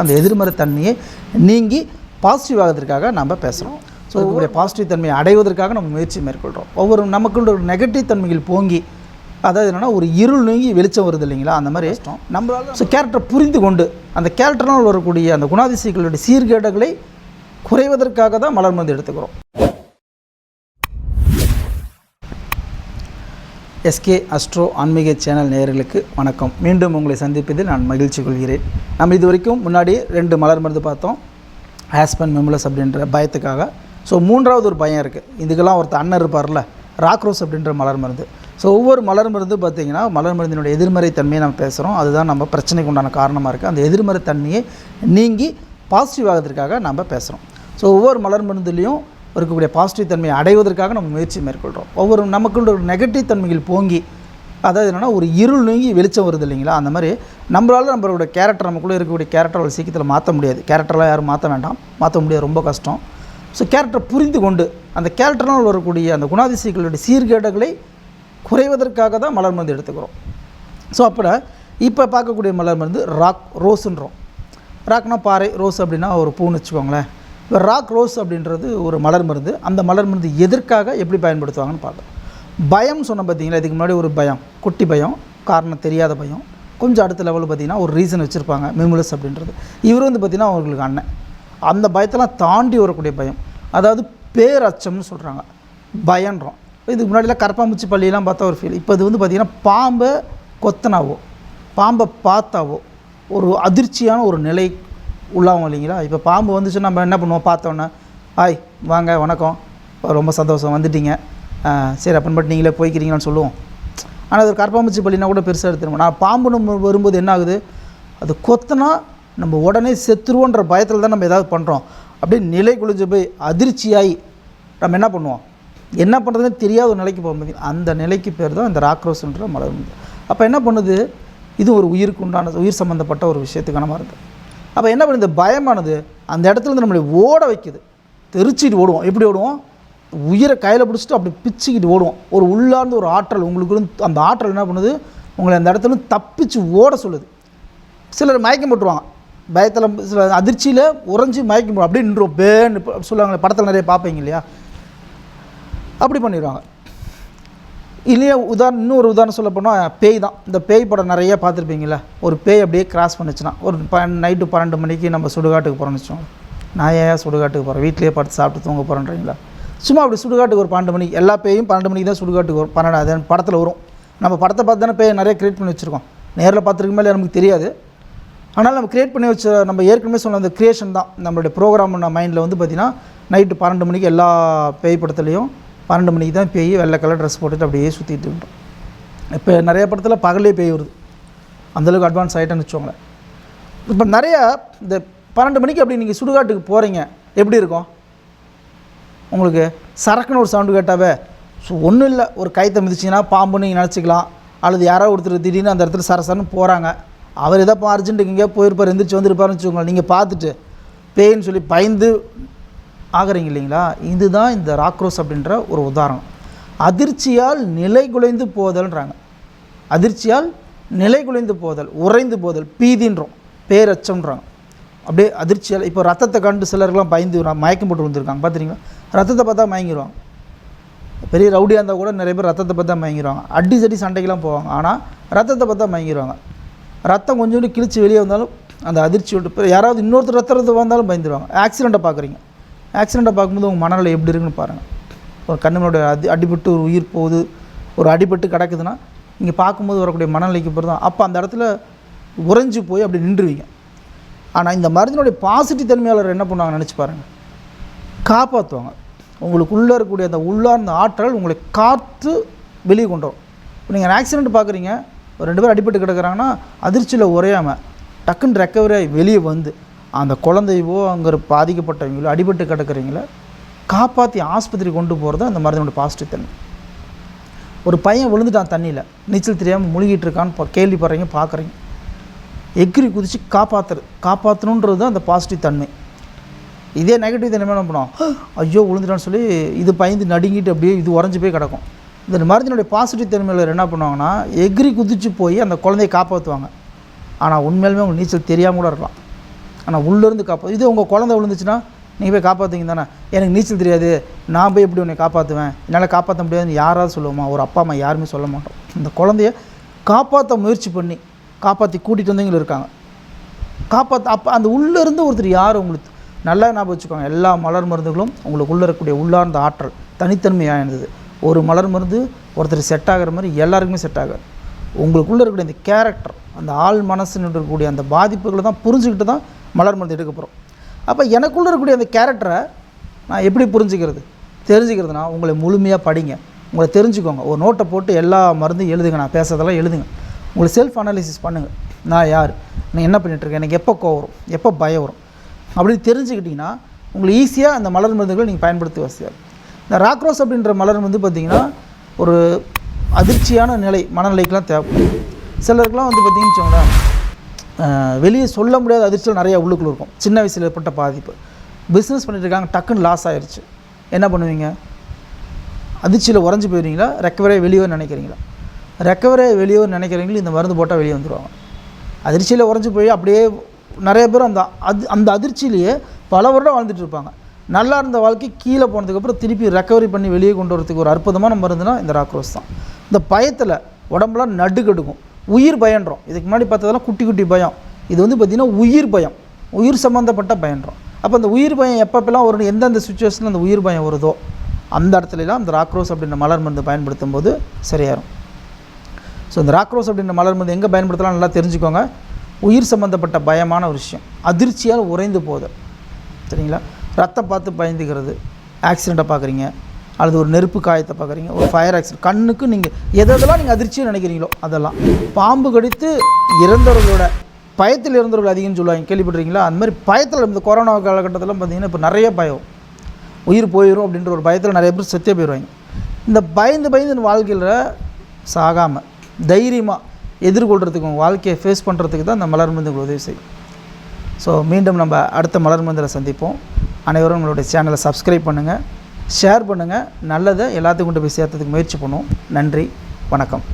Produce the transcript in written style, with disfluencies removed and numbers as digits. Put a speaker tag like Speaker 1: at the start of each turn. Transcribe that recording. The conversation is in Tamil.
Speaker 1: அந்த எதிர்மறை தன்மையை நீங்கி பாசிட்டிவ் ஆகிறதுக்காக நம்ம பேசுகிறோம். ஸோ ஒரு பாசிட்டிவ் தன்மையை அடைவதற்காக நம்ம முயற்சி மேற்கொள்கிறோம். ஒவ்வொரு நமக்குள்ள ஒரு நெகட்டிவ் தன்மைகள் போங்கி, அதாவது என்னென்னா ஒரு இருள் நீங்கி வெளிச்சம் வருது இல்லைங்களா, அந்த மாதிரி நம்மளால் ஸோ கேரக்டரை புரிந்து கொண்டு அந்த கேரக்டர்னால் வரக்கூடிய அந்த குணாதிசயங்களுடைய சீர்கேடுகளை குறைவதற்காக தான் மலர் மருந்து எடுத்துக்கிறோம். எஸ்கே அஸ்ட்ரோ ஆன்மீக சேனல் நேயர்களுக்கு வணக்கம். மீண்டும் உங்களை சந்திப்பதில் நான் மகிழ்ச்சி கொள்கிறேன். நம்ம இது வரைக்கும் முன்னாடி 2 மலர் மருந்து பார்த்தோம், ஆஸ்பன் மெமுலஸ் அப்படின்ற பயத்துக்காக. ஸோ 3வது ஒரு பயம் இருக்குது. இதுக்கெல்லாம் ஒருத்தர் அண்ணன் இருப்பார்ல, ராக்ரோஸ் அப்படின்ற மலர் மருந்து. ஸோ ஒவ்வொரு மலர் மருந்து பார்த்திங்கன்னா மலர் மருந்தினுடைய எதிர்மறை தன்மையை நம்ம பேசுகிறோம். அதுதான் நம்ம பிரச்சனைக்கு உண்டான காரணமாக இருக்குது. அந்த எதிர்மறை தன்மையை நீங்கி பாசிட்டிவ் ஆகிறதுக்காக நம்ம பேசுகிறோம். ஸோ ஒவ்வொரு மலர் மருந்துலேயும் இருக்கக்கூடிய பாசிட்டிவ் தன்மையை அடைவதற்காக நம்ம முயற்சி மேற்கொள்கிறோம். ஒவ்வொரு நமக்குள்ள ஒரு நெகட்டிவ் தன்மைகள் போங்கி, அதாவது என்னென்னா ஒரு இருள் நீங்கி வெளிச்சம் வருது இல்லைங்களா, அந்த மாதிரி நம்மளோட கேரக்டர், நமக்குள்ளே இருக்கக்கூடிய கேரக்டர் அவ்வளோ சீக்கிரத்தில் மாற்ற முடியாது. கேரக்டர்லாம் யாரும் மாற்ற வேண்டாம், மாற்ற முடியாது, ரொம்ப கஷ்டம். ஸோ கேரக்டரை புரிந்து கொண்டு அந்த கேரக்டர்னால் வரக்கூடிய அந்த குணாதிசயங்களுடைய சீர்கேடுகளை குறைவதற்காக தான் மலர் மருந்து எடுத்துக்கிறோம். ஸோ இப்போ பார்க்கக்கூடிய மலர் மருந்து ரோஸுன்றோம். ராக்னா பாறை, ரோஸ் அப்படின்னா ஒரு பூன்னு வச்சுக்கோங்களேன். இப்போ ரோஸ் அப்படின்றது ஒரு மலர் மருந்து. அந்த மலர் மருந்து எதற்காக எப்படி பயன்படுத்துவாங்கன்னு பார்க்கலாம். பயம் சொன்ன பார்த்தீங்களா, இதுக்கு முன்னாடி ஒரு பயம், குட்டி பயம், காரணம் தெரியாத பயம். கொஞ்சம் அடுத்த லெவலில் பார்த்திங்கன்னா ஒரு ரீசன் வச்சுருப்பாங்க, மெமுலஸ் அப்படின்றது. இவர் பார்த்திங்கன்னா அவங்களுக்கு அண்ணன். அந்த பயத்தெல்லாம் தாண்டி வரக்கூடிய பயம், அதாவது பேரச்சம்னு சொல்கிறாங்க, பயன்றோம். இதுக்கு முன்னாடிலாம் கரப்பாம்பூச்சி பள்ளியெல்லாம் பார்த்தா ஒரு ஃபீல். இப்போ இது பார்த்திங்கன்னா பாம்பை கொத்தனாவோ, பாம்பை பார்த்தாவோ ஒரு அதிர்ச்சியான ஒரு நிலை உள்ளாகும் இல்லைங்களா. இப்போ பாம்பு வந்துச்சுன்னா நம்ம என்ன பண்ணுவோம், பார்த்தோன்னே ஆய் வாங்க வணக்கம், ரொம்ப சந்தோஷம் வந்துட்டீங்க, சரி அப்புறமேட்டு நீங்களே போய்க்கிறீங்கன்னு சொல்லுவோம். ஆனால் அது கரப்பாம்பூச்சி பள்ளினா கூட பெருசாக எடுத்துருவோம். நான் பாம்பு நம்ம வரும்போது என்ன ஆகுது, அது கொத்தினா நம்ம உடனே செத்துருவோன்ற பயத்தில் தான் நம்ம ஏதாவது பண்ணுறோம். அப்படியே நிலை குளிஞ்சு போய் அதிர்ச்சியாகி நம்ம என்ன பண்ணுவோம், என்ன பண்ணுறதுன்னு தெரியாத ஒரு நிலைக்கு போகும்போது அந்த நிலைக்கு பேர் தான் இந்த ராக்ரோஸ்ன்ற மலர் மருந்து. அப்போ என்ன பண்ணுது, இது ஒரு உயிருக்கு உண்டான உயிர் சம்மந்தப்பட்ட ஒரு விஷயத்துக்கான மருந்து. அப்போ என்ன பண்ணுது, பயமானது அந்த இடத்துலேருந்து நம்மளை ஓட வைக்குது, தெரிச்சிட்டு ஓடுவோம். எப்படி ஓடுவோம், உயிரை கையில் பிடிச்சிட்டு அப்படி பிச்சுக்கிட்டு ஓடுவோம். ஒரு உள்ளார்ந்து ஒரு ஆற்றல் உங்களுக்கு, அந்த ஆற்றல் என்ன பண்ணுது, உங்களை அந்த இடத்துல தப்பிச்சு ஓட சொல்லுது. சிலர் மயக்கம் போட்டுருவாங்க, பயத்தில் சில அதிர்ச்சியில் உறைஞ்சி மயக்கம் போடும், அப்படியே நின்றுவோம் பேன்னு சொல்லுவாங்களே, படத்தில் நிறைய பார்ப்பீங்க இல்லையா, அப்படி பண்ணிடுவாங்க. இல்லையா இன்னொரு உதாரணம் சொல்ல போனால் பேய் தான். இந்த பேய் படம் நிறையா பார்த்துருப்பீங்களா, ஒரு பேய் அப்படியே கிராஸ் பண்ணிச்சுன்னா, ஒரு நைட்டு 12 மணிக்கு நம்ம சுடுகாட்டுக்கு போகிறோன்னு வச்சோம். நான் ஏன் சுடுகாட்டுக்கு போகிறேன், வீட்டிலேயே படுத்து சாப்பிட்டு தூங்க போகிறேன்றீங்களா, சும்மா அப்படி சுடுகாட்டுக்கு ஒரு 12 மணிக்கு, எல்லா பேயும் 12 மணிக்கு தான் சுடுகாட்டுக்கு வரும். 12 அது படத்தில் வரும். நம்ம படத்தை பார்த்து தானே பேய் நிறைய க்ரியேட் பண்ணி வச்சுருக்கோம். நேரில் பார்த்துருக்க மேலே நமக்கு தெரியாது. ஆனால் நம்ம க்ரியேட் பண்ணி வச்ச, நம்ம ஏற்கனவே சொன்ன அந்த க்ரியேஷன் தான் நம்மளுடைய ப்ரோக்ராம். மைண்டில் பார்த்திங்கன்னா நைட்டு 12 மணிக்கு எல்லா பேய் படத்துலேயும் 12 மணிக்கு தான் பேய் வெள்ளை கலர் ட்ரெஸ் போட்டுட்டு அப்படியே சுற்றிட்டு இருக்கோம். இப்போ நிறைய படத்தில் பகலே பேய் வருது, அந்தளவுக்கு அட்வான்ஸ் ஆகிட்டேன்னு வச்சுக்கோங்களேன். இப்போ நிறையா இந்த 12 மணிக்கு அப்படி நீங்கள் சுடுகாட்டுக்கு போகிறீங்க, எப்படி இருக்கும் உங்களுக்கு, சரக்குன்னு ஒரு சவுண்டு கேட்டாவே ஒன்றும் இல்லை, ஒரு கைத்தை மிதிச்சிங்கன்னா பாம்புன்னு நீங்கள் நினச்சிக்கலாம். அல்லது யாராவது ஒருத்தர் திடீர்னு அந்த இடத்துல சரசரன்னு போகிறாங்க, அவர் எதோ அர்ஜென்ட்டுக்கு எங்கேயோ போயிருப்பார், எந்திரிச்சு வந்துருப்பாருன்னு வச்சுக்கோங்களேன். நீங்கள் பார்த்துட்டு பேயின்னு சொல்லி பயந்து ஆகிறீங்க இல்லைங்களா. இதுதான் இந்த ராக்ரோஸ் அப்படின்ற ஒரு உதாரணம். அதிர்ச்சியால் நிலை குலைந்து போதல்ன்றாங்க. அதிர்ச்சியால் நிலை குலைந்து போதல், உறைந்து போதல், பீதின்றோம், பேரச்சம்ன்றாங்க. அப்படியே அதிர்ச்சியால். இப்போ ரத்தத்தை கண்டு சிலருக்கெல்லாம் பயந்து மயக்கம் போட்டு வந்துருக்காங்க பார்த்துறீங்களா. ரத்தத்தை பார்த்தா மயங்கிடுவாங்க. பெரிய ரவுடியாக இருந்தால் கூட நிறைய பேர் ரத்தத்தை பார்த்தா மயங்கிடுவாங்க. அடி சடி சண்டைக்கெல்லாம் போவாங்க, ஆனால் ரத்தத்தை பார்த்தா மயங்கிடுவாங்க. ரத்தம் கொஞ்சோண்டு கிழிச்சு வெளியே வந்தாலும் அந்த அதிர்ச்சி விட்டு, யாராவது இன்னொருத்தர் ரத்தத்தை வந்தாலும் பயந்துடுவாங்க. ஆக்சிடெண்ட்டை பார்க்குறீங்க, ஆக்சிடெண்ட்டை பார்க்கும்போது உங்கள் மனநிலை எப்படி இருக்குன்னு பாருங்கள். ஒரு கண்ணுடைய அடிபட்டு ஒரு உயிர் போகுது, ஒரு அடிபட்டு கிடக்குதுன்னா இங்கே பார்க்கும்போது வரக்கூடிய மனநிலைக்கு பிறகு தான் அப்போ அந்த இடத்துல உறைஞ்சி போய் அப்படி நின்றுவீங்க. ஆனால் இந்த மருந்தினுடைய பாசிட்டிவ் தன்மையாளர் என்ன பண்ணுவாங்க நினச்சி பாருங்கள், காப்பாற்றுவாங்க. உங்களுக்குள்ளே இருக்கக்கூடிய அந்த உள்ளார்ந்த ஆற்றல் உங்களை காற்று வெளியே கொண்டு வரும். இப்போ நீங்கள் ஆக்சிடெண்ட் பார்க்குறீங்க, ஒரு 2 பேர் அடிபட்டு கிடக்குறாங்கன்னா அதிர்ச்சியில் உறையாமல் டக்குன்னு ரெக்கவரி ஆகி வெளியே வந்து அந்த குழந்தையவோ அங்கே பாதிக்கப்பட்டவங்களோ அடிபட்டு கிடக்குறீங்களோ காப்பாற்றி ஆஸ்பத்திரி கொண்டு போகிறது அந்த மருந்தினோட பாசிட்டிவ் தன்மை. ஒரு பையன் விழுந்துட்டான் தண்ணியில், நீச்சல் தெரியாமல் முழுகிட்டு இருக்கான்னு கேள்விப்படுறீங்க, பார்க்குறீங்க, எக்ரி குதித்து காப்பாற்றணுன்றது தான் அந்த பாசிட்டிவ் தன்மை. இதே நெகட்டிவ் தன்மை என்ன பண்ணுவோம், ஐயோ விழுந்துட்டான்னு சொல்லி இது பயந்து நடுங்கிட்டு அப்படியே இது உறைஞ்சி போய் கிடக்கும். இந்த மருந்தினுடைய பாசிட்டிவ் தன்மையில் என்ன பண்ணுவாங்கன்னா, எக்ரி குதித்து போய் அந்த குழந்தையை காப்பாற்றுவாங்க. ஆனால் உண்மையிலுமே அவங்க நீச்சல் தெரியாமல் கூட இருக்கலாம். ஆனால் உள்ளேருந்து இது உங்கள் குழந்தை விழுந்துச்சுன்னா நீங்கள் போய் காப்பாற்றுங்க தானே. எனக்கு நீச்சல் தெரியாது, நான் போய் எப்படி உன்னை காப்பாற்றுவேன், என்னால் காப்பாற்ற முடியாதுன்னு யாராவது சொல்லுவோமா? ஒரு அப்பா அம்மா யாருமே சொல்ல மாட்டோம். இந்த குழந்தைய காப்பாற்ற முயற்சி பண்ணி காப்பாற்றி கூட்டிகிட்டு வந்தவங்களும் இருக்காங்க. அப்போ அந்த உள்ளேருந்து ஒருத்தர் யார் உங்களுக்கு நல்லா ஞாபகம் வச்சுக்கோங்க. எல்லா மலர் மருந்துகளும் உங்களுக்கு உள்ளே இருக்கக்கூடிய உள்ளார்ந்த ஆற்றல் தனித்தன்மையாக இருந்தது. ஒரு மலர் மருந்து ஒருத்தர் செட் ஆகிற மாதிரி எல்லாருக்குமே செட் ஆகாது. உங்களுக்குள்ளே இருக்கக்கூடிய அந்த கேரக்டர், அந்த ஆள் மனசுன்னு இருக்கக்கூடிய அந்த பாதிப்புகளை தான் புரிஞ்சுக்கிட்டு தான் மலர் மருந்து எடுக்க போகிறோம். அப்போ எனக்குள்ளே இருக்கக்கூடிய அந்த கேரக்டரை நான் எப்படி தெரிஞ்சுக்கிறதுனா உங்களை முழுமையாக படிங்க, உங்களை தெரிஞ்சுக்கோங்க. ஒரு நோட்டை போட்டு எல்லா மருந்தும் எழுதுங்க, நான் பேசுறதெல்லாம் எழுதுங்க. உங்களை செல்ஃப் அனாலிசிஸ் பண்ணுங்கள். நான் யார், நான் என்ன பண்ணிகிட்ருக்கேன், எனக்கு எப்போ கோவம் வரும், எப்போ பயம் வரும் அப்படின்னு தெரிஞ்சுக்கிட்டிங்கன்னா உங்களுக்கு ஈஸியாக அந்த மலர் மருந்துகளை நீங்கள் பயன்படுத்தி வசதியாக. இந்த ராக்ரோஸ் அப்படின்ற மலர் வந்து பார்த்திங்கன்னா ஒரு அதிர்ச்சியான நிலை, மனநிலைக்கெலாம் தேவைப்படும். சிலருக்குலாம் வந்து பார்த்திங்கன்னு வச்சுக்கோங்களேன், வெளியே சொல்ல முடியாத அதிர்ச்சிகள் நிறையா உள்ளுக்குள்ள இருக்கும். சின்ன வயசில் ஏற்பட்ட பாதிப்பு, பிஸ்னஸ் பண்ணிட்டு இருக்காங்க, டக்குன்னு லாஸ் ஆகிடுச்சு, என்ன பண்ணுவீங்க? அதிர்ச்சியில் உறைஞ்சி போயிடுவீங்களா, ரெக்கவரே வெளியே நினைக்கிறீங்களா? ரெக்கவரே வெளியே நினைக்கிறீங்களும் இந்த மருந்து போட்டால் வெளியே வந்துடுவாங்க. அதிர்ச்சியில் உறைஞ்சி போய் அப்படியே நிறைய பேர் அந்த அதிர்ச்சியிலேயே பல வருடம் வாழ்ந்துட்டு இருப்பாங்க. நல்லா இருந்த வாழ்க்கை கீழே போனதுக்கப்புறம் திருப்பி ரெக்கவரி பண்ணி வெளியே கொண்டு வரதுக்கு ஒரு அற்புதமான மருந்துனா இந்த ராக்ரோஸ் தான். இந்த பயத்தில் உடம்புலாம் நடுக்கெடுக்கும், உயிர் பயன்றோம். இதுக்கு முன்னாடி பார்த்ததெல்லாம் குட்டி குட்டி பயம், இது வந்து பார்த்திங்கன்னா உயிர் பயம், உயிர் சம்மந்தப்பட்ட பயன்றோம். அப்போ அந்த உயிர் பயம் எப்பப்பெல்லாம் ஒரு எந்தெந்த சுச்சுவேஷனில் அந்த உயிர் பயம் வருதோ அந்த இடத்துலலாம் அந்த ராக்ரோஸ் அப்படின்ற மலர் மருந்து பயன்படுத்தும் போது சரியாயிரும். ஸோ இந்த ராக்ரோஸ் அப்படின்ற மலர் மருந்து எங்கே பயன்படுத்தலாம் நல்லா தெரிஞ்சுக்கோங்க. உயிர் சம்மந்தப்பட்ட பயமான ஒரு விஷயம், அதிர்ச்சியால் உறைந்து போகுது, சரிங்களா? ரத்தம் பார்த்து பயந்துக்கிறது, ஆக்சிடெண்ட்டை பார்க்குறீங்க, அல்லது ஒரு நெருப்பு காயத்தை பார்க்குறீங்க, ஒரு ஃபயர் ஆக்சிடென்ட், கண்ணுக்கு நீங்கள் எதெல்லாம் நீங்கள் அதிர்ச்சியாக நினைக்கிறீங்களோ அதெல்லாம், பாம்பு கடித்து இறந்தவர்களோட பயத்தில் இறந்தவர்கள் அதிகம்னு சொல்லுவாங்க, கேள்விப்பட்டிருக்கீங்களா? அந்த மாதிரி பயத்தில் இந்த கொரோனா காலகட்டத்தில் பார்த்திங்கன்னா இப்போ நிறைய பயம், உயிர் போயிடும் அப்படின்ற ஒரு பயத்தில் நிறைய பேர் செத்தே போயிடுவாங்க. இந்த பயந்து வாழ்க்கையில் சாகாமல் தைரியமாக எதிர்கொள்கிறதுக்கு, உங்கள் வாழ்க்கையை ஃபேஸ் பண்ணுறதுக்கு தான் இந்த மலர் மருந்துகள் உதவி செய்யும். ஸோ மீண்டும் நம்ம அடுத்த மலர் மருந்தில் சந்திப்போம். அனைவரும் உங்களுடைய சேனலை சப்ஸ்கிரைப் பண்ணுங்கள், ஷேர் பண்ணுங்கள், நல்லதை எல்லாத்துக்கும் கொண்டு போய் சேர்த்ததுக்கு முயற்சி பண்ணுவோம். நன்றி, வணக்கம்.